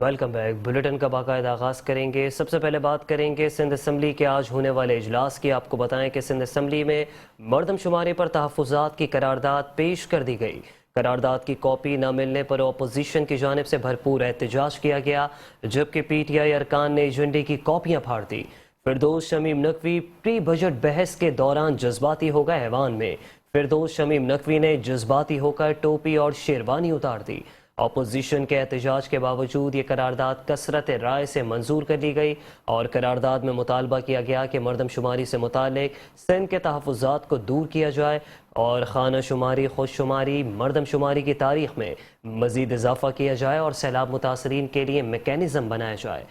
Welcome back. Bulletin کا باقاعدہ آغاز کریں گے۔ سب سے پہلے بات کریں گے سندھ اسمبلی کے آج ہونے والے اجلاس کی۔ آپ کو بتائیں کہ سندھ اسمبلی میں مردم شماری پر تحفظات کی قرارداد پیش کر دی گئی۔ قرارداد کی کاپی نہ ملنے پر اپوزیشن کی جانب سے بھرپور احتجاج کیا گیا، جبکہ پی ٹی آئی ارکان نے ایجنڈے کی کاپیاں پھاڑ دی۔ فردوس شمیم نقوی پری بجٹ بحث کے دوران جذباتی ہو گئے ایوان میں۔ فردوس شمیم نقوی نے جذباتی ہو کر ٹوپی اور شیروانی اتار دی۔ اپوزیشن کے احتجاج کے باوجود یہ قرارداد کثرت رائے سے منظور کر لی گئی اور قرارداد میں مطالبہ کیا گیا کہ مردم شماری سے متعلق سندھ کے تحفظات کو دور کیا جائے اور خانہ شماری، خود شماری، مردم شماری کی تاریخ میں مزید اضافہ کیا جائے اور سیلاب متاثرین کے لیے میکینزم بنایا جائے۔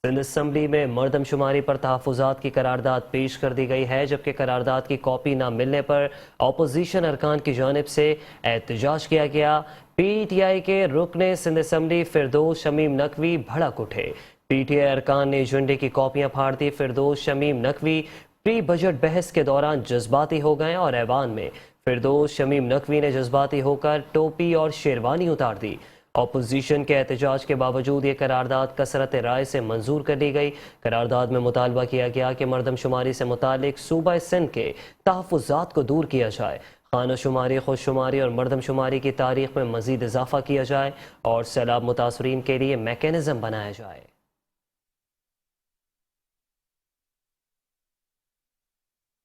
سندھ اسمبلی میں مردم شماری پر تحفظات کی قرارداد پیش کر دی گئی ہے، جبکہ قرارداد کی کاپی نہ ملنے پر اپوزیشن ارکان کی جانب سے احتجاج کیا گیا۔ پی ٹی آئی کے رکن سندھ اسمبلی فردوس شمیم نقوی بھڑک اٹھے۔ پی ٹی آئی ارکان نے ایجنڈے کی کاپیاں پھاڑ دی۔ فردوس شمیم نقوی پری بجٹ بحث کے دوران جذباتی ہو گئے اور ایوان میں فردوس شمیم نقوی نے جذباتی ہو کر ٹوپی اور شیروانی اتار دی۔ اپوزیشن کے احتجاج کے باوجود یہ قرارداد کثرت رائے سے منظور کر لی گئی۔ قرارداد میں مطالبہ کیا گیا کہ مردم شماری سے متعلق صوبہ سندھ کے تحفظات کو دور کیا جائے، خانہ شماری، خود شماری اور مردم شماری کی تاریخ میں مزید اضافہ کیا جائے اور سیلاب متاثرین کے لیے میکینزم بنایا جائے۔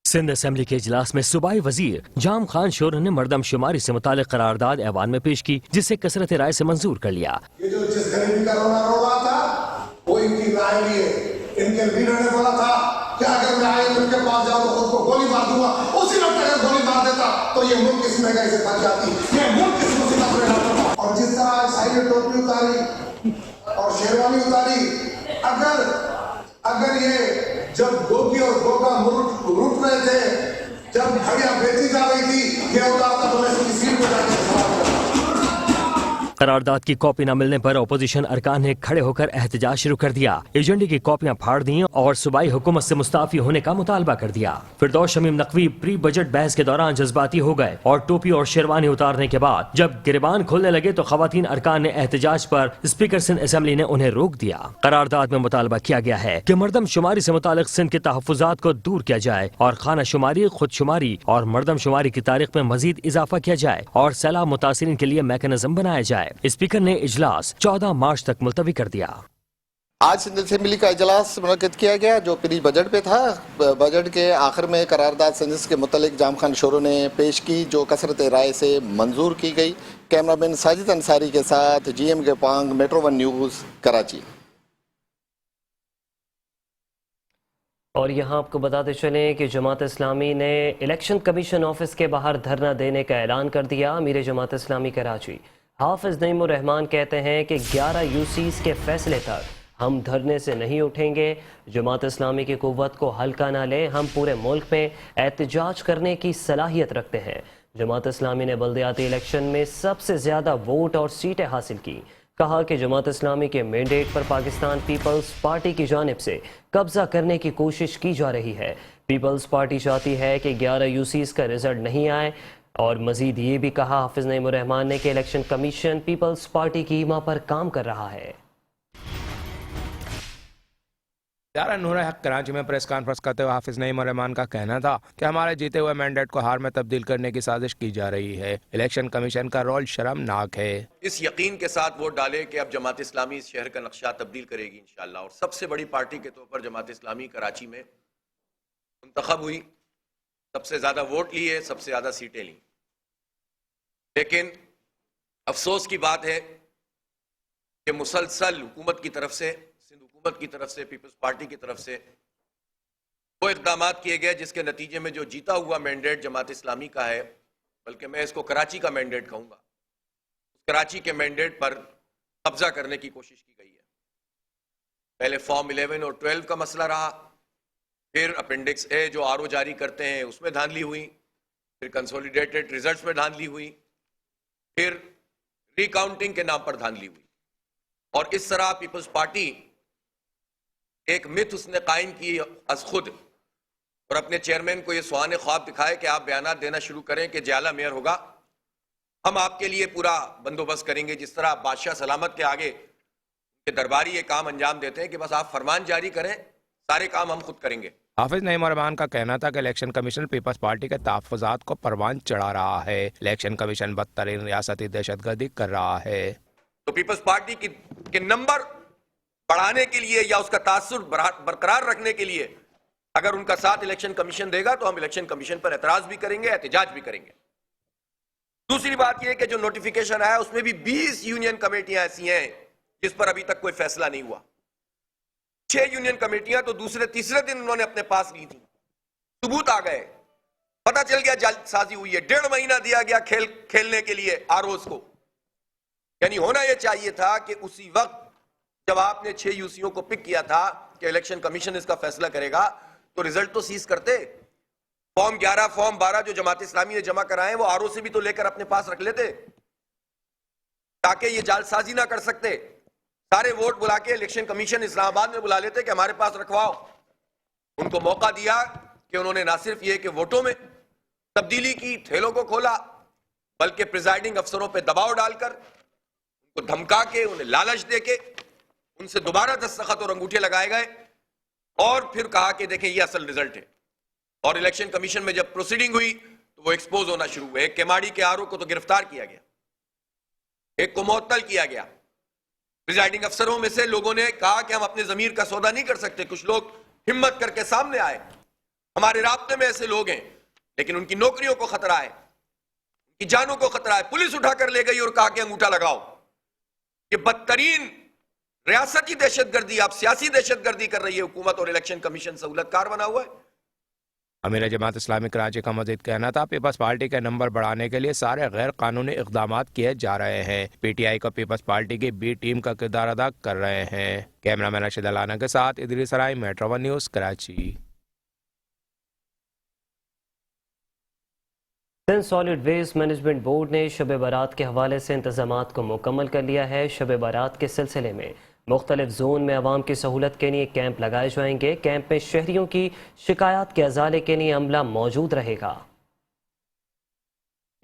سندھ اسمبلی کے اجلاس میں صوبائی وزیر جام خان شورن نے مردم شماری سے متعلق قرارداد ایوان میں پیش کی، جسے کثرت رائے سے منظور کر لیا۔ یہ جو جس غریبی کا رونا رو رہا تھا وہ ان کی رائے لیے، ان کے لیڈر نے بولا تھا کہ اگر میں آئے ان کے پاس جاؤں تو خود کو گولی مار دوں گا، اسی وقت اگر گولی مار دیتا تو یہ ملک اس مہنگائی سے بچ جاتی، یہ ملک اس مصیبت میں نہ پڑتا۔ اور جس طرح عیسائی نے ٹوپی اتاری اور شیروانی اتاری، اگر یہ جب گوگی اور گوگا روٹ رہے تھے، جب گھڑیاں بیچی جا رہی تھی، یہ اتارتا تو میں اس کی سیٹ پہ جا کے سوال کرتا۔ قرارداد کی کاپی نہ ملنے پر اپوزیشن ارکان نے کھڑے ہو کر احتجاج شروع کر دیا، ایجنڈے کی کاپیاں پھاڑ دیں اور صوبائی حکومت سے مستعفی ہونے کا مطالبہ کر دیا۔ فردوس شمیم نقوی پری بجٹ بحث کے دوران جذباتی ہو گئے اور ٹوپی اور شیروانی اتارنے کے بعد جب گریبان کھولنے لگے تو خواتین ارکان نے احتجاج پر اسپیکر سندھ اسمبلی نے انہیں روک دیا۔ قرارداد میں مطالبہ کیا گیا ہے کہ مردم شماری سے متعلق سندھ کے تحفظات کو دور کیا جائے اور خانہ شماری، خود شماری اور مردم شماری کی تاریخ میں مزید اضافہ کیا جائے اور سیلاب متاثرین کے لیے میکینزم بنایا جائے۔ اسپیکر نے اجلاس 14 مارچ تک ملتوی کر دیا۔ آج سندھ اسمبلی کا اجلاس منعقد کیا گیا جو پری بجٹ پہ تھا۔ بجٹ کے آخر میں قرارداد سندھ کے متعلق جام خان شورو نے پیش کی جو کثرت رائے سے منظور کی گئی۔ کیمرہ مین ساجد انصاری کے ساتھ جی ایم کے پانگ، میٹرو ون نیوز، کراچی۔ اور یہاں آپ کو بتاتے چلیں کہ جماعت اسلامی نے الیکشن کمیشن آفس کے باہر دھرنا دینے کا اعلان کر دیا۔ امیر جماعت اسلامی کراچی حافظ نعیم الرحمان کہتے ہیں کہ 11 یوسیز کے فیصلے تک ہم دھرنے سے نہیں اٹھیں گے۔ جماعت اسلامی کی قوت کو ہلکا نہ لیں، ہم پورے ملک میں احتجاج کرنے کی صلاحیت رکھتے ہیں۔ جماعت اسلامی نے بلدیاتی الیکشن میں سب سے زیادہ ووٹ اور سیٹیں حاصل کی۔ کہا کہ جماعت اسلامی کے مینڈیٹ پر پاکستان پیپلز پارٹی کی جانب سے قبضہ کرنے کی کوشش کی جا رہی ہے۔ پیپلز پارٹی چاہتی ہے کہ 11 یوسیز کا رزلٹ نہیں آئے، اور مزید یہ بھی کہا حافظ نعیم الرحمان نے کہ الیکشن کمیشن پیپلز پارٹی کی ایما پر کام کر رہا ہے۔ نور حق کراچی میں پریس کانفرنس کرتے ہوئے حافظ نعیم الرحمان کا کہنا تھا کہ ہمارے جیتے ہوئے مینڈیٹ کو ہار میں تبدیل کرنے کی سازش کی جا رہی ہے۔ الیکشن کمیشن کا رول شرمناک ہے۔ اس یقین کے ساتھ ووٹ ڈالے کہ اب جماعت اسلامی اس شہر کا نقشہ تبدیل کرے گی انشاءاللہ، اور سب سے بڑی پارٹی کے طور پر جماعت اسلامی کراچی میں منتخب ہوئی، سب سے زیادہ ووٹ لیے، سب سے زیادہ سیٹیں لیں۔ لیکن افسوس کی بات ہے کہ مسلسل حکومت کی طرف سے، سندھ حکومت کی طرف سے، پیپلز پارٹی کی طرف سے وہ اقدامات کیے گئے جس کے نتیجے میں جو جیتا ہوا مینڈیٹ جماعت اسلامی کا ہے، بلکہ میں اس کو کراچی کا مینڈیٹ کہوں گا، کراچی کے مینڈیٹ پر قبضہ کرنے کی کوشش کی گئی ہے۔ پہلے فارم 11 اور 12 کا مسئلہ رہا، پھر اپینڈکس اے جو آر او جاری کرتے ہیں اس میں دھاندلی ہوئی، پھر کنسولیڈیٹڈ ریزلٹس میں دھاندلی ہوئی، پھر ری کاؤنٹنگ کے نام پر دھاندلی ہوئی، اور اس طرح پیپلز پارٹی ایک مت اس نے قائم کی از خود، اور اپنے چیئرمین کو یہ سوانح خواب دکھائے کہ آپ بیانات دینا شروع کریں کہ جیالہ میئر ہوگا، ہم آپ کے لیے پورا بندوبست کریں گے، جس طرح بادشاہ سلامت کے آگے کہ درباری یہ کام انجام دیتے ہیں کہ بس آپ فرمان جاری کریں، سارے کام ہم خود کریں گے۔ حافظ نعیم الرحمان کا کہنا تھا کہ الیکشن کمیشن پیپلز پارٹی کے تحفظات کو پروان چڑھا رہا ہے۔ الیکشن کمیشن بدترین ریاستی دہشت گردی کر رہا ہے۔ تو پیپلز پارٹی کے نمبر بڑھانے کے لیے یا اس کا تاثر برقرار رکھنے کے لیے اگر ان کا ساتھ الیکشن کمیشن دے گا تو ہم الیکشن کمیشن پر اعتراض بھی کریں گے، احتجاج بھی کریں گے۔ دوسری بات یہ کہ جو نوٹیفیکیشن آیا اس میں بھی 20 یونین کمیٹیاں ایسی ہیں جس پر ابھی تک کوئی فیصلہ نہیں ہوا۔ 6 یونین کمیٹیاں تو دوسرے تیسرے دن انہوں نے اپنے پاس لی تھی، ثبوت آ گئے، پتہ چل گیا جعل سازی ہوئی ہے، 1.5 مہینہ دیا گیا کھیلنے کے لیے آروز کو۔ یعنی ہونا یہ چاہیے تھا کہ اسی وقت جب آپ نے 6 یوسیوں کو پک کیا تھا کہ الیکشن کمیشن اس کا فیصلہ کرے گا تو رزلٹ تو سیز کرتے۔ فارم 11 فارم 12 جو جماعت اسلامی نے جمع کرائے وہ آر او سے بھی تو لے کر اپنے پاس رکھ لیتے تاکہ یہ جعل سازی نہ کر سکتے۔ سارے ووٹ بلا کے الیکشن کمیشن اسلام آباد میں بلا لیتے کہ ہمارے پاس رکھواؤ۔ ان کو موقع دیا کہ انہوں نے نہ صرف یہ کہ ووٹوں میں تبدیلی کی، ٹھیلوں کو کھولا، بلکہ پریزائڈنگ افسروں پہ دباؤ ڈال کر ان کو دھمکا کے انہیں لالچ دے کے ان سے دوبارہ دستخط اور انگوٹھے لگائے گئے اور پھر کہا کہ دیکھیں یہ اصل رزلٹ ہے۔ اور الیکشن کمیشن میں جب پروسیڈنگ ہوئی تو وہ ایکسپوز ہونا شروع ہوئے۔ ایک کیماڑی کے آر او کو تو گرفتار کیا گیا، ایک کو معطل کیا گیا۔ پریزائڈنگ افسروں میں سے لوگوں نے کہا کہ ہم اپنے ضمیر کا سودا نہیں کر سکتے، کچھ لوگ ہمت کر کے سامنے آئے، ہمارے رابطے میں ایسے لوگ ہیں، لیکن ان کی نوکریوں کو خطرہ ہے، ان کی جانوں کو خطرہ ہے۔ پولیس اٹھا کر لے گئی اور کہا کہ انگوٹھا لگاؤ۔ یہ بدترین ریاستی دہشت گردی، آپ سیاسی دہشت گردی کر رہی ہے حکومت، اور الیکشن کمیشن سہولت کار بنا ہوا ہے۔ امیر جماعت اسلامی کراچی کا مزید کہنا تھا پیپلز پارٹی کے نمبر بڑھانے کے لیے سارے غیر قانونی اقدامات کیے جا رہے ہیں۔ پی ٹی آئی کو پیپلز پارٹی کی بی ٹیم کا کردار ادا کر رہے ہیں۔ کیمرہ مین رشید الانا کے ساتھ Idrees Rai, metro one news, Karachi. Sindh solid waste management board نے شب برات کے حوالے سے انتظامات کو مکمل کر لیا ہے۔ شب برات کے سلسلے میں مختلف زون میں عوام کی سہولت کے لیے کیمپ لگائے جائیں گے۔ کیمپ میں شہریوں کی شکایات کے ازالے کے لیے عملہ موجود رہے گا۔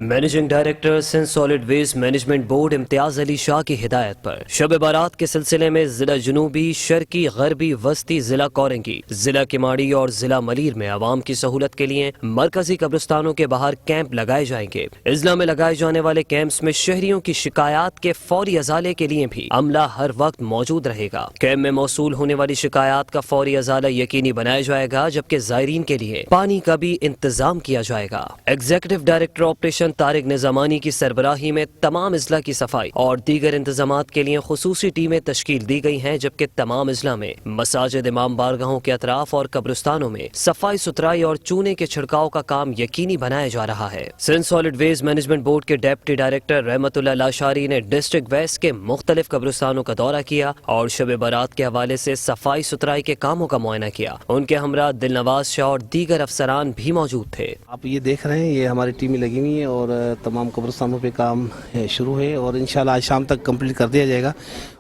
Managing director Sindh solid waste management board Imtiaz Ali شاہ کی ہدایت پر شب بارات کے سلسلے میں ضلع جنوبی، شرقی، غربی، وسطی، ضلع کورنگی، ضلع کماڑی اور ضلع ملیر میں عوام کی سہولت کے لیے مرکزی قبرستانوں کے باہر کیمپ لگائے جائیں گے۔ اضلاع میں لگائے جانے والے کیمپس میں شہریوں کی شکایات کے فوری ازالے کے لیے بھی عملہ ہر وقت موجود رہے گا۔ کیمپ میں موصول ہونے والی شکایات کا فوری ازالہ یقینی بنایا جائے گا، جبکہ زائرین کے لیے پانی کا بھی انتظام کیا جائے گا۔ Executive director operation Tariq Nizamani کی سربراہی میں تمام اضلاع کی صفائی اور دیگر انتظامات کے لیے خصوصی ٹیمیں تشکیل دی گئی ہیں، جبکہ تمام اضلاع میں مساجد، امام بارگاہوں کے اطراف اور قبرستانوں میں صفائی ستھرائی اور چونے کے چھڑکاؤ کا کام یقینی بنایا جا رہا ہے۔ Sindh solid waste management board کے ڈپٹی ڈائریکٹر رحمت اللہ لاشاری نے ڈسٹرکٹ ویسٹ کے مختلف قبرستانوں کا دورہ کیا اور شب بارات کے حوالے سے صفائی ستھرائی کے کاموں کا معائنہ کیا۔ ان کے ہمراہ دل نواز شاہ اور دیگر افسران بھی موجود تھے۔ آپ یہ دیکھ رہے ہیں، یہ ہماری ٹیمیں لگی ہوئی ہیں اور تمام قبرستانوں پہ کام شروع ہے اور انشاءاللہ آج شام تک کمپلیٹ کر دیا جائے گا۔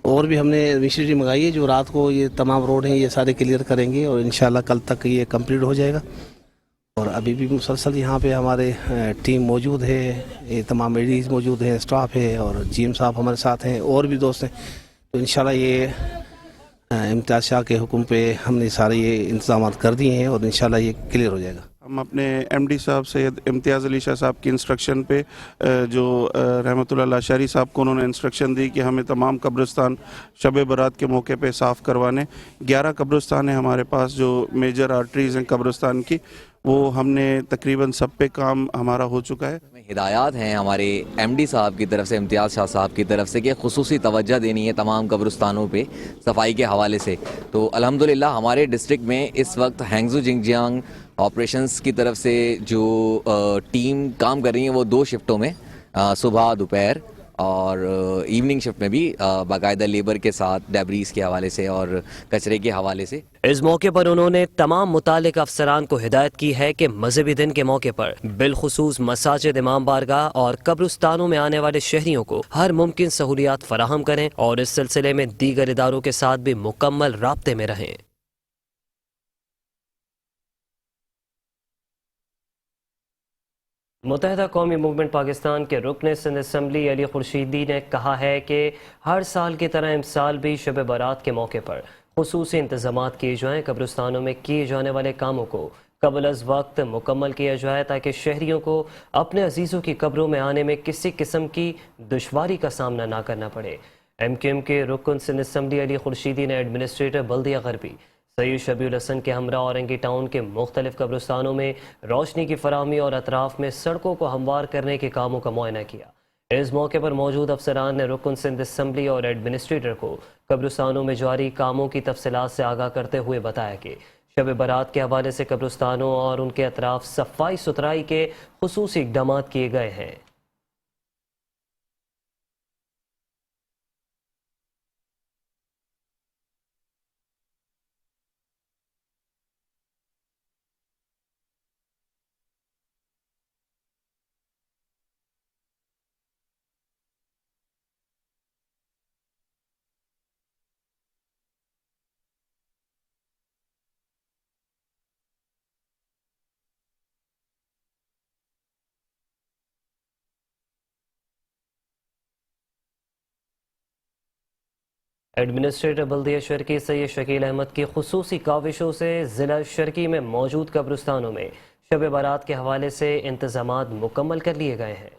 اور بھی ہم نے مشینری منگائی ہے جو رات کو یہ تمام روڈ ہیں یہ سارے کلیئر کریں گے اور انشاءاللہ کل تک یہ کمپلیٹ ہو جائے گا۔ اور ابھی بھی مسلسل یہاں پہ ہمارے ٹیم موجود ہے، یہ تمام ایڈیز موجود ہیں، اسٹاف ہے اور جی ایم صاحب ہمارے ساتھ ہیں اور بھی دوست ہیں۔ تو انشاءاللہ یہ امتیاز شاہ کے حکم پہ ہم نے سارے یہ انتظامات کر دیے ہیں اور انشاءاللہ یہ کلیئر ہو جائے گا۔ ہم اپنے ایم ڈی صاحب سید امتیاز علی شاہ صاحب کی انسٹرکشن پہ جو رحمت اللہ لاشاری صاحب کو انہوں نے انسٹرکشن دی کہ ہمیں تمام قبرستان شب برات کے موقع پہ صاف کروانے۔ 11 قبرستان ہیں ہمارے پاس جو میجر آرٹریز ہیں قبرستان کی، وہ ہم نے تقریباً سب پہ کام ہمارا ہو چکا ہے۔ ہدایات ہیں ہمارے ایم ڈی صاحب کی طرف سے، امتیاز شاہ صاحب کی طرف سے، کہ خصوصی توجہ دینی ہے تمام قبرستانوں پہ صفائی کے حوالے سے۔ تو الحمدللہ ہمارے ڈسٹرکٹ میں اس وقت ہینگزو جنگجیانگ آپریشنز کی طرف سے جو ٹیم کام کر رہی ہیں وہ 2 شفٹوں میں، صبح، دوپہر اور ایوننگ شفٹ میں بھی باقاعدہ لیبر کے ساتھ ڈیبریز کے حوالے سے اور کچرے کے حوالے سے۔ اس موقع پر انہوں نے تمام متعلقہ افسران کو ہدایت کی ہے کہ مذہبی دن کے موقع پر بالخصوص مساجد، امام بارگاہ اور قبرستانوں میں آنے والے شہریوں کو ہر ممکن سہولیات فراہم کریں اور اس سلسلے میں دیگر اداروں کے ساتھ بھی مکمل رابطے میں رہیں۔ متحدہ قومی موومنٹ پاکستان کے رکن سندھ اسمبلی علی خورشیدی نے کہا ہے کہ ہر سال کی طرح امسال بھی شب برات کے موقع پر خصوصی انتظامات کیے جائیں، قبرستانوں میں کیے جانے والے کاموں کو قبل از وقت مکمل کیا جائے تاکہ شہریوں کو اپنے عزیزوں کی قبروں میں آنے میں کسی قسم کی دشواری کا سامنا نہ کرنا پڑے۔ ایم کیو ایم کے رکن سندھ اسمبلی علی خورشیدی نے ایڈمنسٹریٹر بلدیہ غربی سید شبیع الحسن کے ہمراہ اورنگی ٹاؤن کے مختلف قبرستانوں میں روشنی کی فراہمی اور اطراف میں سڑکوں کو ہموار کرنے کے کاموں کا معائنہ کیا۔ اس موقع پر موجود افسران نے رکن سندھ اسمبلی اور ایڈمنسٹریٹر کو قبرستانوں میں جاری کاموں کی تفصیلات سے آگاہ کرتے ہوئے بتایا کہ شب برات کے حوالے سے قبرستانوں اور ان کے اطراف صفائی ستھرائی کے خصوصی اقدامات کیے گئے ہیں۔ ایڈمنسٹریٹر بلدیہ شرقی سید شکیل احمد کی خصوصی کاوشوں سے ضلع شرقی میں موجود قبرستانوں میں شب برات کے حوالے سے انتظامات مکمل کر لیے گئے ہیں۔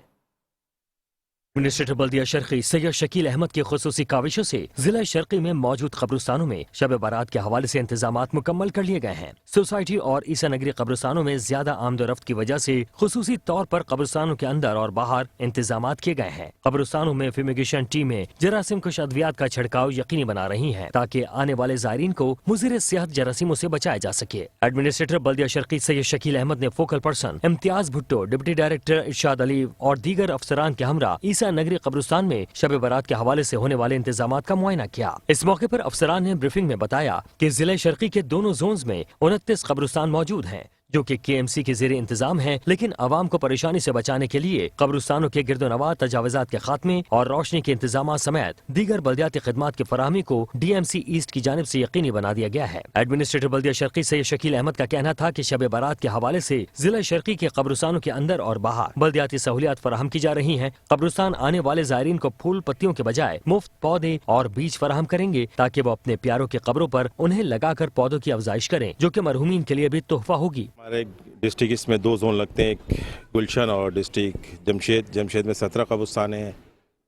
ایڈمنسٹریٹر بلدیہ شرقی سید شکیل احمد کی خصوصی کاوشوں سے ضلع شرقی میں موجود قبرستانوں میں شب برات کے حوالے سے انتظامات مکمل کر لیے گئے ہیں۔ سوسائٹی اور عیسیٰ نگری قبرستانوں میں زیادہ آمد و رفت کی وجہ سے خصوصی طور پر قبرستانوں کے اندر اور باہر انتظامات کیے گئے ہیں۔ قبرستانوں میں فیمیگیشن ٹیمیں جراثیم کش ادویات کا چھڑکاؤ یقینی بنا رہی ہیں تاکہ آنے والے زائرین کو مضر صحت جراثیموں سے بچایا جا سکے۔ ایڈمنسٹریٹر بلدیہ شرقی سید شکیل احمد نے فوکل پرسن امتیاز بھٹو، ڈپٹی ڈائریکٹر ارشاد علی اور دیگر افسران کے ہمراہ عیسیٰ نگری قبرستان میں شب برات کے حوالے سے ہونے والے انتظامات کا معائنہ کیا۔ اس موقع پر افسران نے بریفنگ میں بتایا کہ ضلع شرقی کے دونوں زونز میں 29 قبرستان موجود ہیں جو کہ کے ایم سی کے زیر انتظام ہیں، لیکن عوام کو پریشانی سے بچانے کے لیے قبرستانوں کے گرد و نواح، تجاوزات کے خاتمے اور روشنی کے انتظامات سمیت دیگر بلدیاتی خدمات کی فراہمی کو ڈی ایم سی ایسٹ کی جانب سے یقینی بنا دیا گیا ہے۔ ایڈمنسٹریٹر بلدیہ شرقی سید شکیل احمد کا کہنا تھا کہ شب برات کے حوالے سے ضلع شرقی کے قبرستانوں کے اندر اور باہر بلدیاتی سہولیات فراہم کی جا رہی ہیں۔ قبرستان آنے والے زائرین کو پھول پتیوں کے بجائے مفت پودے اور بیج فراہم کریں گے تاکہ وہ اپنے پیاروں کی قبروں پر انہیں لگا کر پودوں کی افزائش کریں، جو کہ مرحومین کے لیے بھی تحفہ ہوگی۔ ہمارے ڈسٹرکٹ اس میں 2 زون لگتے ہیں، ایک گلشن اور ڈسٹرکٹ جمشید میں 17 قبرستانیں ہیں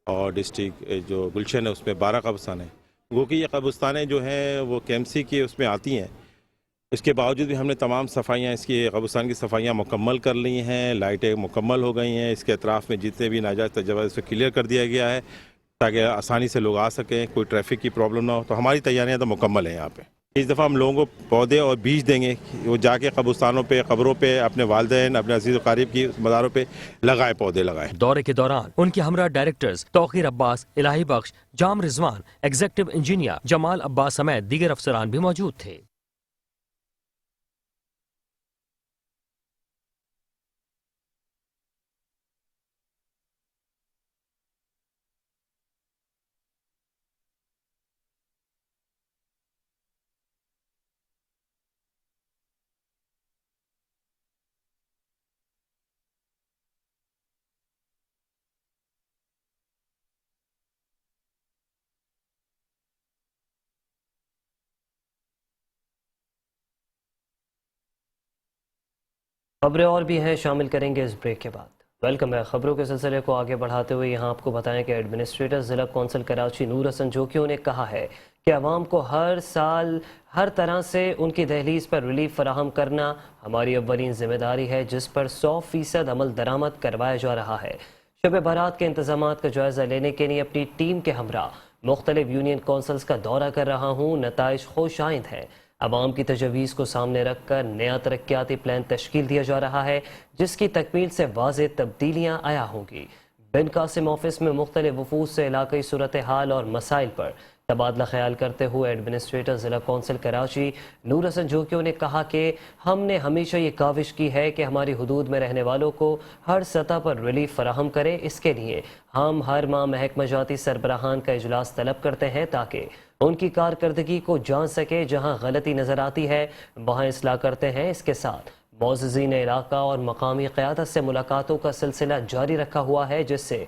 اور ڈسٹرکٹ جو گلشن ہے اس میں 12 قبرستانیں ہیں۔ وہ کہ یہ قبرستانیں جو ہیں وہ کے ایم سی کے اس میں آتی ہیں، اس کے باوجود بھی ہم نے تمام صفائیاں اس کی قبرستان کی صفائیاں مکمل کر لی ہیں، لائٹیں مکمل ہو گئی ہیں، اس کے اطراف میں جتنے بھی ناجائز تجاوز سے کلیئر کر دیا گیا ہے تاکہ آسانی سے لوگ آ سکیں، کوئی ٹریفک کی پرابلم نہ ہو۔ تو ہماری تیاریاں تو مکمل ہیں یہاں پہ۔ اس دفعہ ہم لوگوں کو پودے اور بیج دیں گے، وہ جا کے قبرستانوں پہ، قبروں پہ، اپنے والدین، اپنے عزیز و قریب کی مزاروں پہ لگائے، پودے لگائے۔ دورے کے دوران ان کے ہمراہ ڈائریکٹرز توقیر عباس، الہی بخش، جام رضوان، ایگزیکٹو انجینئر جمال عباس سمیت دیگر افسران بھی موجود تھے۔ خبریں اور بھی ہیں، شامل کریں گے اس بریک کے بعد۔ ویلکم ہے۔ خبروں کے سلسلے کو آگے بڑھاتے ہوئے یہاں آپ کو بتائیں کہ ایڈمنسٹریٹر ضلع کونسل کراچی نور حسن جوکیوں نے کہا ہے کہ عوام کو ہر سال ہر طرح سے ان کی دہلیز پر ریلیف فراہم کرنا ہماری اولین ذمہ داری ہے، جس پر 100% عمل درآمد کروایا جا رہا ہے۔ شب برات کے انتظامات کا جائزہ لینے کے لیے اپنی ٹیم کے ہمراہ مختلف یونین کونسلز کا دورہ کر رہا ہوں، نتائج خوش آئند ہیں۔ عوام کی تجویز کو سامنے رکھ کر نیا ترقیاتی پلان تشکیل دیا جا رہا ہے، جس کی تکمیل سے واضح تبدیلیاں آیا ہوں گی۔ بن قاسم آفس میں مختلف وفود سے علاقائی صورتحال اور مسائل پر تبادلہ خیال کرتے ہوئے ایڈمنسٹریٹر ضلع کونسل کراچی نور حسن جوکیوں نے کہا کہ ہم نے ہمیشہ یہ کاوش کی ہے کہ ہماری حدود میں رہنے والوں کو ہر سطح پر ریلیف فراہم کریں۔ اس کے لیے ہم ہر ماہ محکمہ جاتی سربراہان کا اجلاس طلب کرتے ہیں تاکہ ان کی کارکردگی کو جان سکے، جہاں غلطی نظر آتی ہے وہاں اصلاح کرتے ہیں۔ اس کے ساتھ معززین علاقہ اور مقامی قیادت سے ملاقاتوں کا سلسلہ جاری رکھا ہوا ہے، جس سے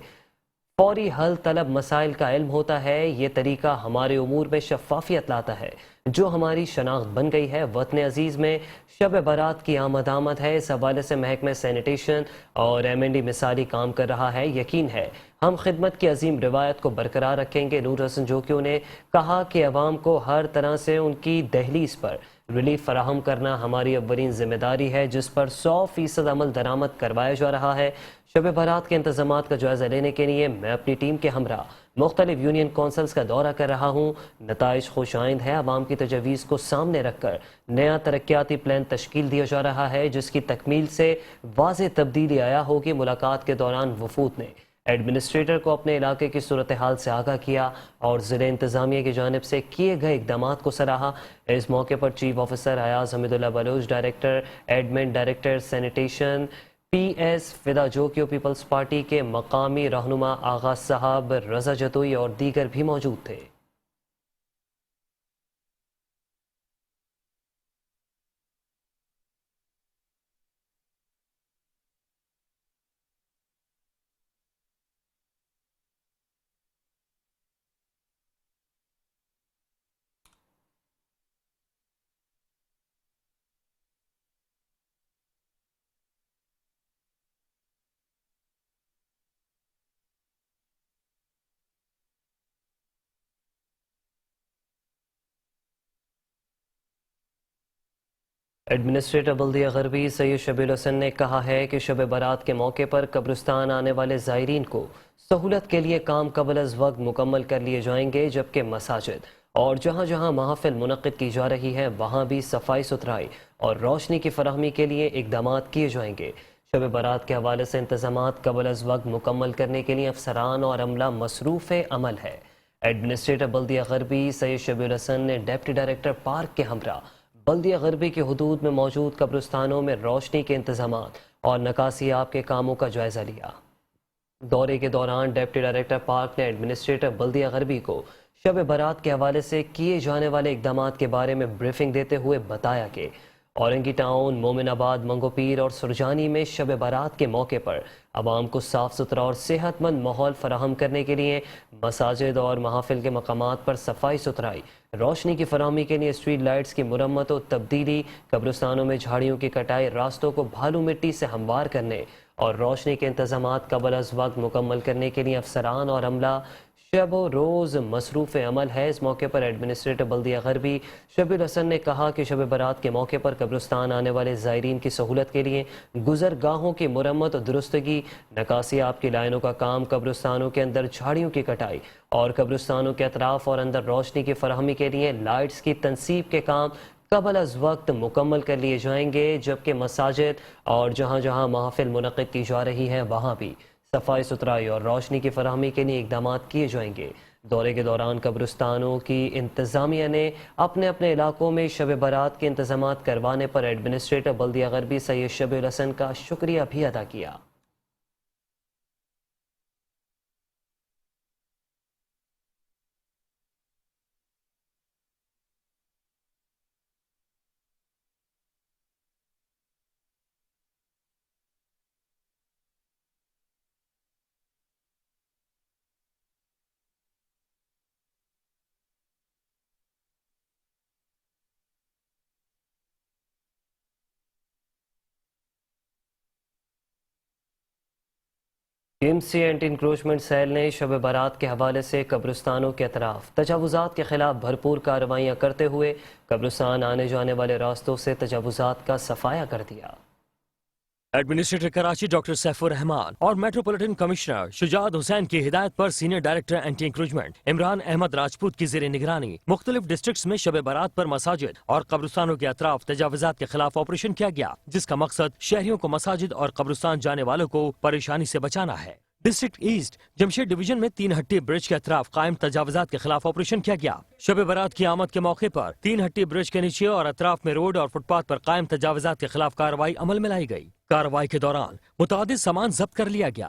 فوری حل طلب مسائل کا علم ہوتا ہے۔ یہ طریقہ ہمارے امور میں شفافیت لاتا ہے، جو ہماری شناخت بن گئی ہے۔ وطن عزیز میں شب برات کی آمد ہے، اس حوالے سے محکمہ سینیٹیشن اور MND مثالی کام کر رہا ہے۔ یقین ہے ہم خدمت کی عظیم روایت کو برقرار رکھیں گے۔ نور حسن جوکیو نے کہا کہ عوام کو ہر طرح سے ان کی دہلیز پر ریلیف فراہم کرنا ہماری اولین ذمہ داری ہے، جس پر 100% عمل درآمد کروایا جا رہا ہے۔ شب برات کے انتظامات کا جائزہ لینے کے لیے میں اپنی ٹیم کے ہمراہ مختلف یونین کونسلز کا دورہ کر رہا ہوں۔ نتائج خوش آئند ہے۔ عوام کی تجاویز کو سامنے رکھ کر نیا ترقیاتی پلان تشکیل دیا جا رہا ہے، جس کی تکمیل سے واضح تبدیلی آیا ہوگی۔ ملاقات کے دوران وفود نے ایڈمنسٹریٹر کو اپنے علاقے کی صورتحال سے آگاہ کیا اور ضلع انتظامیہ کی جانب سے کیے گئے اقدامات کو سراہا۔ اس موقع پر chief officer Ayaz Hameedullah Baloch, director admin, director sanitation PS Fida جوکیو، Peoples party کے مقامی رہنما آغا صاحب، رضا جتوئی اور دیگر بھی موجود تھے۔ ایڈمنسٹریٹر بلدیہ غربی سید شبیل حسن نے کہا ہے کہ شب برات کے موقع پر قبرستان آنے والے زائرین کو سہولت کے لیے کام قبل از وقت مکمل کر لیے جائیں گے، جبکہ مساجد اور جہاں جہاں محافل منعقد کی جا رہی ہیں وہاں بھی صفائی ستھرائی اور روشنی کی فراہمی کے لیے اقدامات کیے جائیں گے۔ شب برات کے حوالے سے انتظامات قبل از وقت مکمل کرنے کے لیے افسران اور عملہ مصروف عمل ہے۔ ایڈمنسٹریٹر بلدیہ غربی سید شبیل حسن نے ڈپٹی ڈائریکٹر پارک کے ہمراہ بلدیہ غربی کی حدود میں موجود قبرستانوں میں روشنی کے انتظامات اور نکاسی آب کے کاموں کا جائزہ لیا۔ دورے کے دوران ڈپٹی ڈائریکٹر پارک نے ایڈمنسٹریٹر بلدیہ غربی کو شب برات کے حوالے سے کیے جانے والے اقدامات کے بارے میں بریفنگ دیتے ہوئے بتایا کہ اورنگی ٹاؤن، مومن آباد، منگو پیر اور سرجانی میں شب برات کے موقع پر عوام کو صاف ستھرا اور صحت مند ماحول فراہم کرنے کے لیے مساجد اور محافل کے مقامات پر صفائی ستھرائی، روشنی کی فراہمی کے لیے اسٹریٹ لائٹس کی مرمت و تبدیلی، قبرستانوں میں جھاڑیوں کی کٹائی، راستوں کو بھالو مٹی سے ہموار کرنے اور روشنی کے انتظامات قبل از وقت مکمل کرنے کے لیے افسران اور عملہ شب و روز مصروف عمل ہے۔ اس موقع پر ایڈمنسٹریٹر بلدیہ غربی شبیل حسن نے کہا کہ شب برات کے موقع پر قبرستان آنے والے زائرین کی سہولت کے لیے گزرگاہوں کی مرمت و درستگی، نکاسی آب کی لائنوں کا کام، قبرستانوں کے اندر جھاڑیوں کی کٹائی اور قبرستانوں کے اطراف اور اندر روشنی کی فراہمی کے لیے لائٹس کی تنصیب کے کام قبل از وقت مکمل کر لیے جائیں گے، جبکہ مساجد اور جہاں جہاں محافل منعقد کی جا رہی ہیں وہاں بھی صفائی ستھرائی اور روشنی کی فراہمی کے لیے اقدامات کیے جائیں گے۔ دورے کے دوران قبرستانوں کی انتظامیہ نے اپنے اپنے علاقوں میں شب برات کے انتظامات کروانے پر ایڈمنسٹریٹر بلدیہ غربی سید شبیل حسن کا شکریہ بھی ادا کیا۔ KMC اینٹی انکروچمنٹ سیل نے شب برات کے حوالے سے قبرستانوں کے اطراف تجاوزات کے خلاف بھرپور کارروائیاں کرتے ہوئے قبرستان آنے جانے والے راستوں سے تجاوزات کا صفایا کر دیا۔ ایڈمنسٹریٹر کراچی ڈاکٹر سیف الرحمان اور میٹروپولیٹن کمشنر شجاعت حسین کی ہدایت پر senior director anti encroachment Imran Ahmed Rajput کی زیر نگرانی مختلف ڈسٹرکٹس میں شب برات پر مساجد اور قبرستانوں کے اطراف تجاوزات کے خلاف آپریشن کیا گیا، جس کا مقصد شہریوں کو مساجد اور قبرستان جانے والوں کو پریشانی سے بچانا ہے۔ ڈسٹرکٹ ایسٹ جمشید ڈویژن میں 3 ہٹی برج کے اطراف قائم تجاوزات کے خلاف آپریشن کیا گیا۔ شب برات کی آمد کے موقع پر 3 ہٹی برج کے نیچے اور اطراف میں روڈ اور فٹ پاتھ پر قائم تجاوزات کے خلاف کارروائی عمل میں لائی گئی۔ کارروائی کے دوران متعدد سامان ضبط کر لیا گیا۔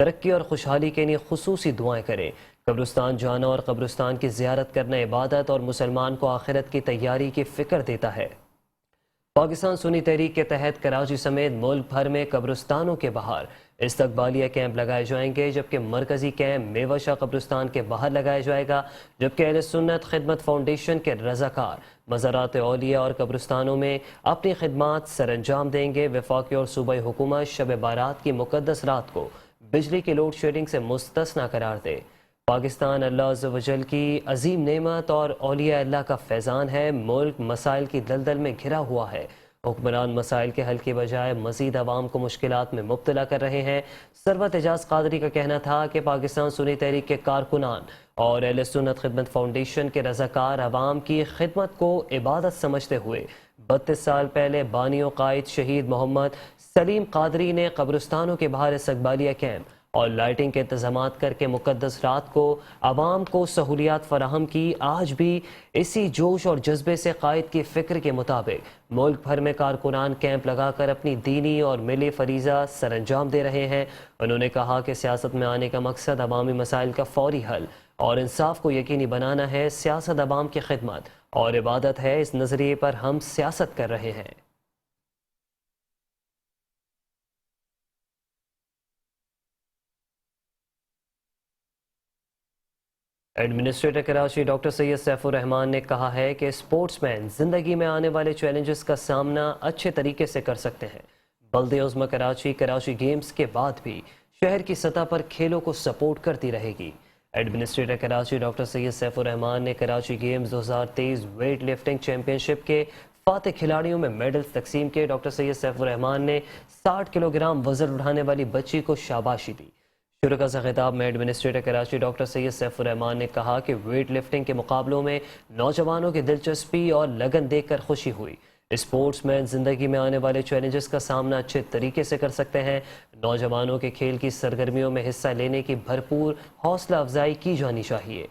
ترقی اور خوشحالی کے لیے خصوصی دعائیں کریں۔ قبرستان جانا اور قبرستان کی زیارت کرنا عبادت اور مسلمان کو آخرت کی تیاری کی فکر دیتا ہے۔ پاکستان سنی تحریک کے تحت کراچی سمیت ملک بھر میں قبرستانوں کے باہر استقبالیہ کیمپ لگائے جائیں گے، جبکہ مرکزی کیمپ میوہ شاہ قبرستان کے باہر لگایا جائے گا، جبکہ اہل سنت خدمت فاؤنڈیشن کے رضاکار مزارات اولیاء اور قبرستانوں میں اپنی خدمات سر انجام دیں گے۔ وفاقی اور صوبائی حکومت شب بارات کی مقدس رات کو بجلی کی لوڈ شیڈنگ سے مستثنیٰ قرار دے۔ پاکستان اللہ عز و جل کی عظیم نعمت اور اولیاء اللہ کا فیضان ہے۔ ملک مسائل کی دلدل میں گھرا ہوا ہے۔ حکمران مسائل کے حل کی بجائے مزید عوام کو مشکلات میں مبتلا کر رہے ہیں۔ ثروت اعجاز قادری کا کہنا تھا کہ پاکستان سنی تحریک کے کارکنان اور اہل سنت خدمت فاؤنڈیشن کے رضاکار عوام کی خدمت کو عبادت سمجھتے ہوئے 32 سال پہلے بانی و قائد شہید محمد سلیم قادری نے قبرستانوں کے باہر استقبالیہ کیمپ اور لائٹنگ کے انتظامات کر کے مقدس رات کو عوام کو سہولیات فراہم کی۔ آج بھی اسی جوش اور جذبے سے قائد کی فکر کے مطابق ملک بھر میں کارکنان کیمپ لگا کر اپنی دینی اور ملی فریضہ سر انجام دے رہے ہیں۔ انہوں نے کہا کہ سیاست میں آنے کا مقصد عوامی مسائل کا فوری حل اور انصاف کو یقینی بنانا ہے۔ سیاست عوام کی خدمت اور عبادت ہے، اس نظریے پر ہم سیاست کر رہے ہیں۔ ایڈمنسٹریٹر کراچی ڈاکٹر سید سیف الرحمان نے کہا ہے کہ اسپورٹس مین زندگی میں آنے والے چیلنجز کا سامنا اچھے طریقے سے کر سکتے ہیں۔ بلدیہ عظمی کراچی گیمز کے بعد بھی شہر کی سطح پر کھیلوں کو سپورٹ کرتی رہے گی۔ ایڈمنسٹریٹر کراچی ڈاکٹر سید سیف الرحمان نے Karachi games 2023 weightlifting championship کے فاتح کھلاڑیوں میں میڈلز تقسیم کیے۔ ڈاکٹر سید سیف الرحمان نے 60 کلو گرام وزن اٹھانے والی بچی کو شاباشی دی۔ شرکا سے خطاب میں ایڈمنسٹریٹر کراچی ڈاکٹر سید سیف الرحمان نے کہا کہ ویٹ لفٹنگ کے مقابلوں میں نوجوانوں کی دلچسپی اور لگن دیکھ کر خوشی ہوئی۔ اسپورٹس مین زندگی میں آنے والے چیلنجز کا سامنا اچھے طریقے سے کر سکتے ہیں۔ نوجوانوں کے کھیل کی سرگرمیوں میں حصہ لینے کی بھرپور حوصلہ افزائی کی جانی چاہیے۔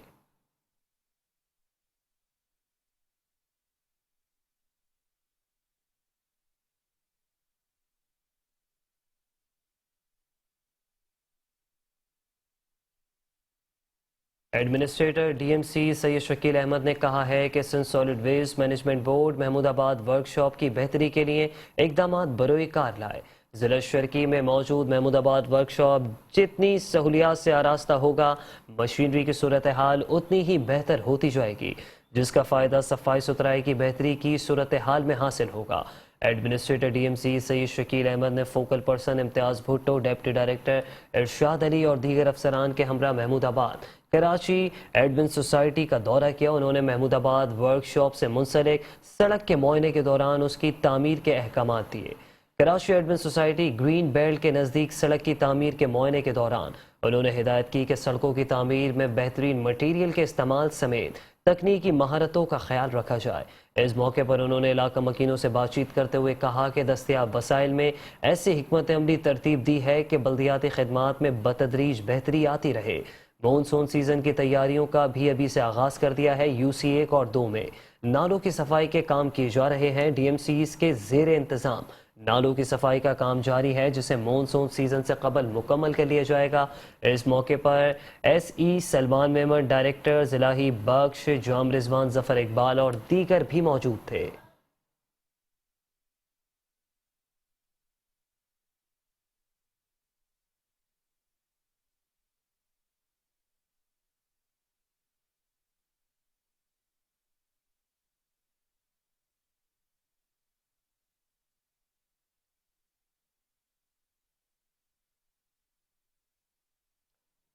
Administrator D M C Syed Shakeel Ahmed نے کہا ہے کہ Sindh solid waste management board Mahmoodabad workshop کی بہتری کے لیے اقدامات بروئے کار لائے۔ ضلع شرکی میں موجود محمود آباد ورکشاپ جتنی سہولیات سے آراستہ ہوگا، مشینری کی صورتحال اتنی ہی بہتر ہوتی جائے گی، جس کا فائدہ صفائی ستھرائی کی بہتری کی صورتحال میں حاصل ہوگا۔ Administrator D M C Syed Shakeel Ahmed نے فوکل پرسن امتیاز بھٹو، ڈپٹی ڈائریکٹر ارشاد علی اور دیگر افسران کے ہمراہ محمود آباد کراچی ایڈمن سوسائٹی کا دورہ کیا۔ انہوں نے محمود آباد ورک شاپ سے منسلک سڑک کے معائنے کے دوران اس کی تعمیر کے احکامات دیے۔ Karachi admin society green belt کے نزدیک سڑک کی تعمیر کے معائنے کے دوران انہوں نے ہدایت کی کہ سڑکوں کی تعمیر میں بہترین مٹیریل کے استعمال سمیت تکنیکی مہارتوں کا خیال رکھا جائے۔ اس موقع پر انہوں نے علاقہ مکینوں سے بات چیت کرتے ہوئے کہا کہ دستیاب وسائل میں ایسی حکمت عملی ترتیب دی ہے کہ بلدیاتی خدمات میں بتدریج بہتری آتی رہے۔ مونسون سیزن کی تیاریوں کا بھی ابھی سے آغاز کر دیا ہے۔ یو سی 1 اور 2 میں نالوں کی صفائی کے کام کیے جا رہے ہیں۔ ڈی ایم سیز کے زیر انتظام نالوں کی صفائی کا کام جاری ہے، جسے مونسون سیزن سے قبل مکمل کر لیا جائے گا۔ اس موقع پر S E Salman Memon, director ضلعی بخش، جام رضوان، ظفر اقبال اور دیگر بھی موجود تھے۔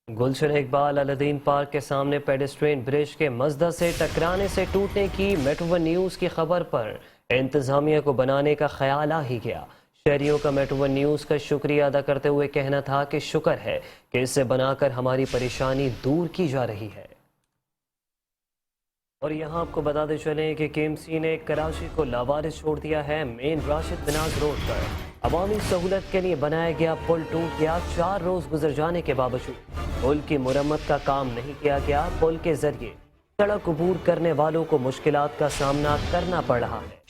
گلشن اقبال الدین پارک کے سامنے پیڈسٹرین برج کے مزدہ سے ٹکرانے سے ٹوٹنے کی میٹرو ون نیوز کی خبر پر انتظامیہ کو بنانے کا خیال آ ہی گیا۔ شہریوں کا میٹرو ون نیوز کا شکریہ ادا کرتے ہوئے کہنا تھا کہ شکر ہے کہ اسے بنا کر ہماری پریشانی دور کی جا رہی ہے۔ اور یہاں آپ کو بتاتے چلیں کہ کے ایم سی نے کراچی کو لاوارث چھوڑ دیا ہے۔ مین راشد بناز روڈ پر عوامی سہولت کے لیے بنایا گیا پل ٹوٹ گیا۔ 4 روز گزر جانے کے باوجود پل کی مرمت کا کام نہیں کیا گیا۔ پل کے ذریعے سڑک عبور کرنے والوں کو مشکلات کا سامنا کرنا پڑ رہا ہے۔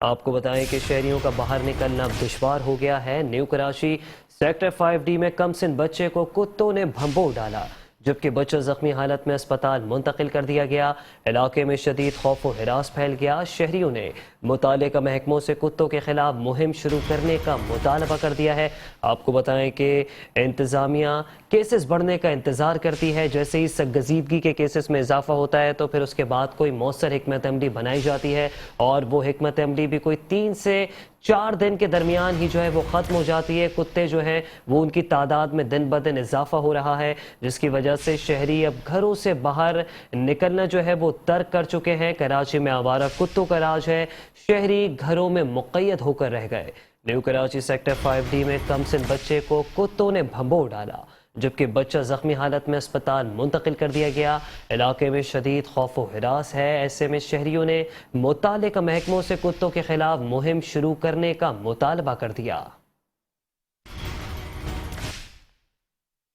آپ کو بتائیں کہ شہریوں کا باہر نکلنا اب دشوار ہو گیا ہے۔ نیو کراچی سیکٹر 5D میں کم سن بچے کو کتوں نے بھنبو ڈالا، جبکہ بچہ زخمی حالت میں اسپتال منتقل کر دیا گیا۔ علاقے میں شدید خوف و ہراس پھیل گیا۔ شہریوں نے متعلقہ محکموں سے کتوں کے خلاف مہم شروع کرنے کا مطالبہ کر دیا ہے۔ آپ کو بتائیں کہ انتظامیہ کیسز بڑھنے کا انتظار کرتی ہے۔ جیسے ہی سرگزیدگی کے کیسز میں اضافہ ہوتا ہے تو پھر اس کے بعد کوئی مؤثر حکمت عملی بنائی جاتی ہے، اور وہ حکمت عملی بھی کوئی 3 سے 4 دن کے درمیان ہی جو ہے وہ ختم ہو جاتی ہے۔ کتے جو ہیں وہ ان کی تعداد میں دن بدن اضافہ ہو رہا ہے، جس کی وجہ سے شہری اب گھروں سے باہر نکلنا جو ہے وہ ترک کر چکے ہیں۔ کراچی میں آوارہ کتوں کا راج ہے، شہری گھروں میں مقید ہو کر رہ گئے۔ نیو کراچی سیکٹر 5D میں کم سن بچے کو کتوں نے بھنبو ڈالا، جبکہ بچہ زخمی حالت میں اسپتال منتقل کر دیا گیا۔ علاقے میں شدید خوف و ہراس ہے۔ ایسے میں شہریوں نے متعلقہ محکموں سے کتوں کے خلاف مہم شروع کرنے کا مطالبہ کر دیا۔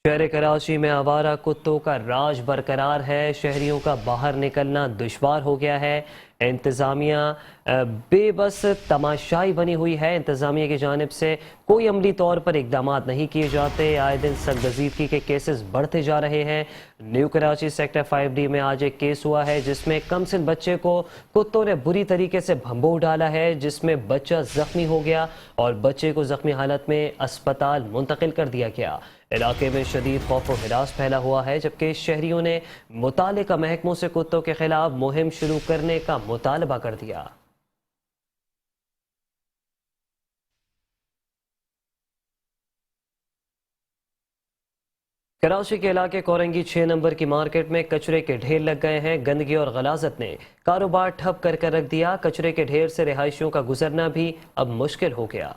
شہر کراچی میں آوارہ کتوں کا راج برقرار ہے۔ شہریوں کا باہر نکلنا دشوار ہو گیا ہے۔ انتظامیہ بے بس تماشائی بنی ہوئی ہے۔ انتظامیہ کی جانب سے کوئی عملی طور پر اقدامات نہیں کیے جاتے۔ آئے دن سرگزیدگی کے کیسز بڑھتے جا رہے ہیں۔ نیو کراچی سیکٹر 5D میں آج ایک کیس ہوا ہے جس میں کم سن بچے کو کتوں نے بری طریقے سے بھنبو ڈالا ہے، جس میں بچہ زخمی ہو گیا اور بچے کو زخمی حالت میں اسپتال منتقل کر دیا گیا۔ علاقے میں شدید خوف و ہراس پھیلا ہوا ہے، جبکہ شہریوں نے متعلقہ محکموں سے کتوں کے خلاف مہم شروع کرنے کا مطالبہ کر دیا۔ کراچی کے علاقے کورنگی 6 نمبر کی مارکیٹ میں کچرے کے ڈھیر لگ گئے ہیں۔ گندگی اور غلاظت نے کاروبار ٹھپ کر رکھ دیا۔ کچرے کے ڈھیر سے رہائشیوں کا گزرنا بھی اب مشکل ہو گیا۔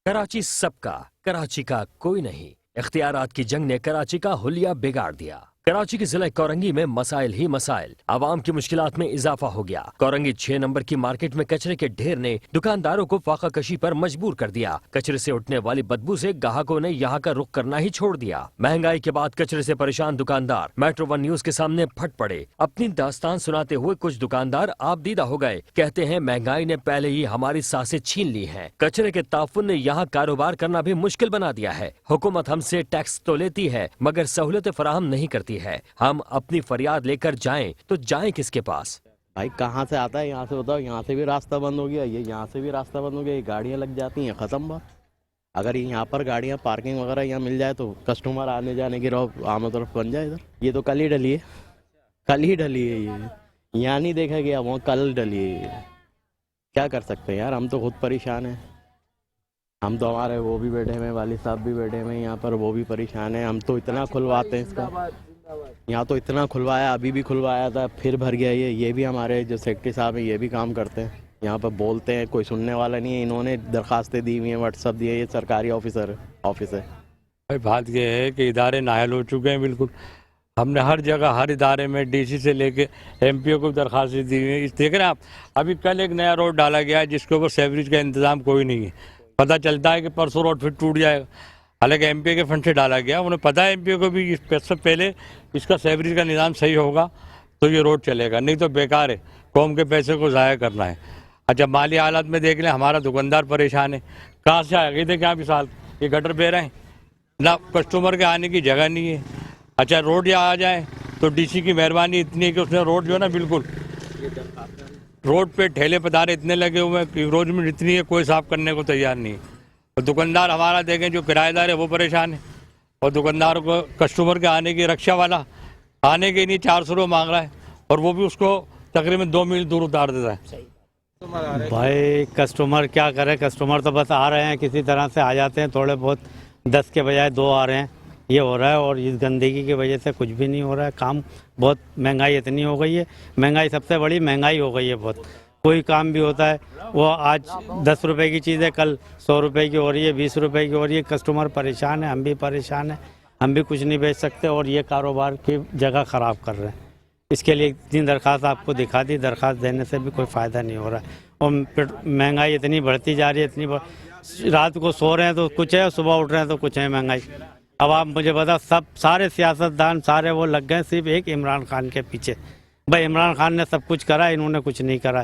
کراچی سب کا، کراچی کا کوئی نہیں، اختیارات کی جنگ نے کراچی کا حلیہ بگاڑ دیا۔ کراچی کے ضلع کورنگی میں مسائل ہی مسائل، عوام کی مشکلات میں اضافہ ہو گیا۔ کورنگی 6 نمبر کی مارکیٹ میں کچرے کے ڈھیر نے دکانداروں کو فاقہ کشی پر مجبور کر دیا۔ کچرے سے اٹھنے والی بدبو سے گاہکوں نے یہاں کا رخ کرنا ہی چھوڑ دیا۔ مہنگائی کے بعد کچرے سے پریشان دکاندار میٹرو 1 نیوز کے سامنے پھٹ پڑے۔ اپنی داستان سناتے ہوئے کچھ دکاندار آپ دیدہ ہو گئے۔ کہتے ہیں مہنگائی نے پہلے ہی ہماری سانسیں چھین لی ہیں۔ کچرے کے تعفن نے یہاں کاروبار کرنا بھی مشکل بنا دیا ہے۔ حکومت ہم سے ٹیکس تو لیتی ہے مگر سہولتیں فراہم نہیں کرتی ہے۔ ہم اپنی فریاد لے کر جائیں تو جائیں کس کے پاس؟ بھائی کہاں سے آتا ہے، یہاں سے بتاؤ، یہاں سے بھی راستہ بند ہو گیا، یہ یہاں سے بھی راستہ بند ہو گیا، یہ گاڑیاں لگ جاتی ہیں، ختم بات۔ اگر یہاں پر گاڑیاں پارکنگ وغیرہ یہاں مل جائے تو کسٹمر آنے جانے کی راہ عام طرف بن جائے ادھر۔ یہ تو کل ہی ڈلی ہے، کل ہی ڈلی ہے، یہ یہاں نہیں دیکھا گیا، وہاں کل ڈلی ہے۔ کیا کر سکتے ہیں یار، ہم تو خود پریشان ہیں۔ ہم تو ہمارے وہ بھی بیٹھے ہوئے ہیں، والد صاحب بھی بیٹھے ہوئے ہیں یہاں پر، وہ بھی پریشان ہیں۔ ہم تو اتنا کھلواتے ہیں اس کا، یہاں تو اتنا کھلوایا، ابھی بھی کھلوایا تھا، پھر بھر گیا۔ یہ بھی ہمارے جو سیکرٹری صاحب ہیں یہ بھی کام کرتے ہیں یہاں پر، بولتے ہیں کوئی سننے والا نہیں ہے۔ انہوں نے درخواستیں دی ہوئی ہیں، واٹس ایپ دیے، یہ سرکاری آفس ہے۔ بھائی بات یہ ہے کہ ادارے نااہل ہو چکے ہیں بالکل۔ ہم نے ہر جگہ ہر ادارے میں ڈی سی سے لے کے ایم پی او کو درخواستیں دی ہوئی ہیں۔ دیکھ رہے ہیں آپ، ابھی کل ایک نیا روڈ ڈالا گیا ہے جس کے اوپر سیوریج کا انتظام کوئی نہیں ہے۔ پتہ چلتا ہے کہ پرسوں روڈ پھر ٹوٹ جائے گا، حالانکہ ایم پی او کے فنڈ سے ڈالا گیا۔ انہیں پتہ ہے ایم پی او کو بھی اس سے پہلے اس کا سیوریج کا نظام صحیح ہوگا تو یہ روڈ چلے گا، نہیں تو بیکار ہے، قوم کے پیسے کو ضائع کرنا ہے۔ اچھا مالی حالات میں دیکھ لیں، ہمارا دکاندار پریشان ہے، کہاں سے آئے گی تھے کیا مثال، یہ گٹر پہ رہے ہیں نہ، کسٹمر کے آنے کی جگہ نہیں ہے۔ اچھا روڈ یا آ جائے تو ڈی سی کی مہربانی اتنی ہے کہ اس نے روڈ جو ہے نا بالکل روڈ پہ ٹھیلے پدارے اتنے لگے ہوئے ہیں کہ روڈ میں اتنی ہے کوئی صاف کرنے کو تیار نہیں ہے۔ اور دکاندار ہمارا دیکھیں جو کرایہ دار ہے وہ پریشان ہے، اور دکاندار کو کسٹمر کے آنے کی، رکشہ والا آنے کے نہیں 400 روپے مانگ رہا ہے اور وہ بھی اس کو تقریباً 2 میل دور اتار دیتا ہے۔ بھائی کسٹمر کیا کرے، کسٹمر تو بس آ رہے ہیں کسی طرح سے آ جاتے ہیں، تھوڑے بہت 10 کے بجائے 2 آ رہے ہیں، یہ ہو رہا ہے۔ اور اس گندگی کی وجہ سے کچھ بھی نہیں ہو رہا ہے کام، بہت مہنگائی اتنی ہو گئی ہے، مہنگائی سب سے بڑی مہنگائی ہو گئی ہے بہت۔ کوئی کام بھی ہوتا ہے وہ آج 10 روپے کی چیز ہے، کل 100 روپے کی ہو رہی ہے، 20 روپے کی ہو رہی ہے۔ کسٹمر پریشان ہے، ہم بھی پریشان ہیں، ہم بھی کچھ نہیں بیچ سکتے اور یہ کاروبار کی جگہ خراب کر رہے ہیں۔ اس کے لیے اتنی درخواست آپ کو دکھا دی، درخواست دینے سے بھی کوئی فائدہ نہیں ہو رہا ہے۔ اور مہنگائی اتنی بڑھتی جا رہی ہے، رات کو سو رہے ہیں تو کچھ ہے، صبح اٹھ رہے ہیں تو کچھ ہے مہنگائی۔ اب آپ مجھے بتا، سارے سیاستدان سارے وہ لگ گئے صرف ایک عمران خان کے پیچھے۔ بھائی عمران خان نے سب کچھ کرا، انہوں نے کچھ نہیں کرا۔